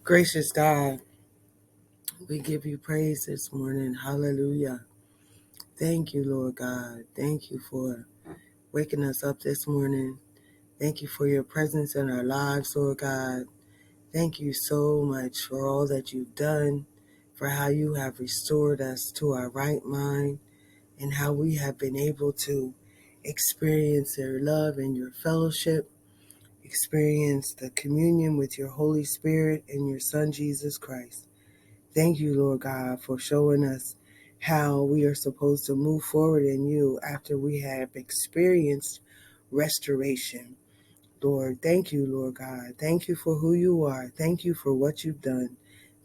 Gracious God, we give you praise this morning. Hallelujah. Thank you, Lord God. Thank you for waking us up this morning. Thank you for your presence in our lives, Lord God. Thank you so much for all that you've done, for how you have restored us to our right mind, and how we have been able to experience your love and your fellowship, experience the communion with your Holy Spirit and your Son, Jesus Christ. Thank you, Lord God, for showing us how we are supposed to move forward in you after we have experienced restoration. Lord, thank you, Lord God. Thank you for who you are. Thank you for what you've done.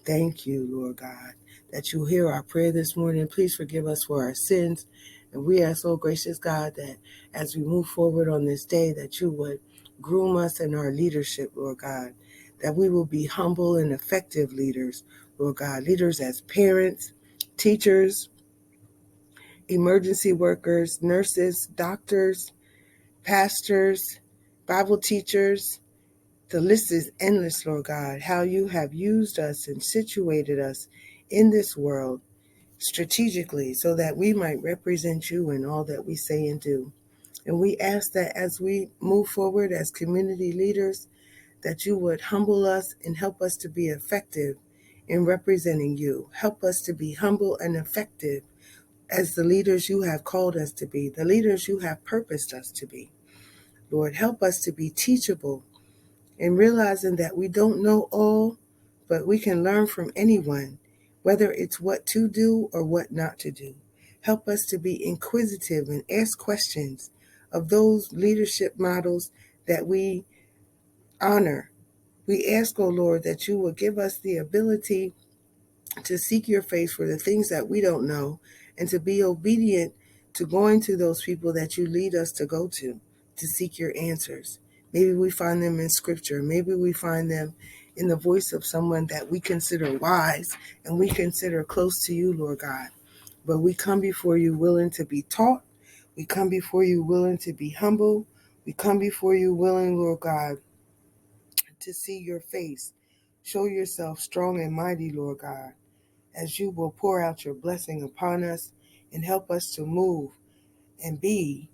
Thank you, Lord God, that you hear our prayer this morning. Please forgive us for our sins. And we ask, oh gracious God, that as we move forward on this day, that you would groom us in our leadership, Lord God, that we will be humble and effective leaders, Lord God, leaders as parents, teachers, emergency workers, nurses, doctors, pastors, Bible teachers. The list is endless, Lord God, how you have used us and situated us in this world strategically so that we might represent you in all that we say and do. And we ask that as we move forward as community leaders, that you would humble us and help us to be effective in representing you. Help us to be humble and effective as the leaders you have called us to be, the leaders you have purposed us to be. Lord, help us to be teachable and realizing that we don't know all, but we can learn from anyone, whether it's what to do or what not to do. Help us to be inquisitive and ask questions of those leadership models that we honor. We ask, O Lord, that you will give us the ability to seek your face for the things that we don't know and to be obedient to going to those people that you lead us to go to seek your answers. Maybe we find them in scripture. Maybe we find them in the voice of someone that we consider wise and we consider close to you, Lord God. But we come before you willing to be taught. We come before you willing to be humble. We come before you willing, Lord God, to see your face. Show yourself strong and mighty, Lord God, as you will pour out your blessing upon us and help us to move and be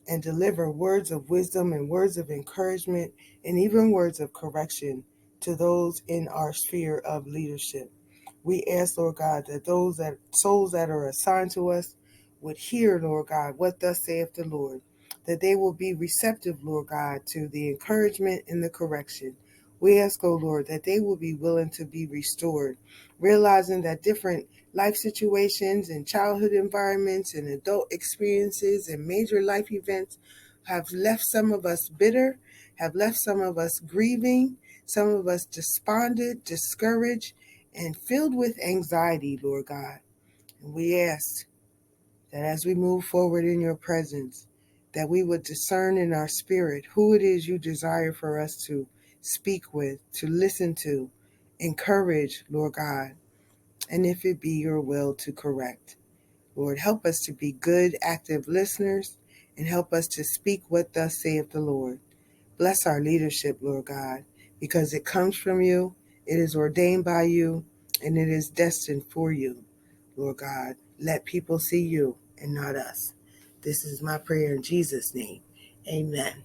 and deliver words of wisdom and words of encouragement and even words of correction to those in our sphere of leadership. We ask, Lord God, that souls that are assigned to us would hear, Lord God, what thus saith the Lord, that they will be receptive, Lord God, to the encouragement and the correction. We ask, oh Lord, that they will be willing to be restored, realizing that different life situations and childhood environments and adult experiences and major life events have left some of us bitter, have left some of us grieving, some of us despondent, discouraged, and filled with anxiety, Lord God. And we ask that as we move forward in your presence, that we would discern in our spirit who it is you desire for us to speak with, to listen to, encourage, Lord God, and if it be your will, to correct. Lord, help us to be good, active listeners, and help us to speak what thus saith the Lord. Bless our leadership, Lord God, because it comes from you, it is ordained by you, and it is destined for you, Lord God. Let people see you and not us. This is my prayer in Jesus' name. Amen.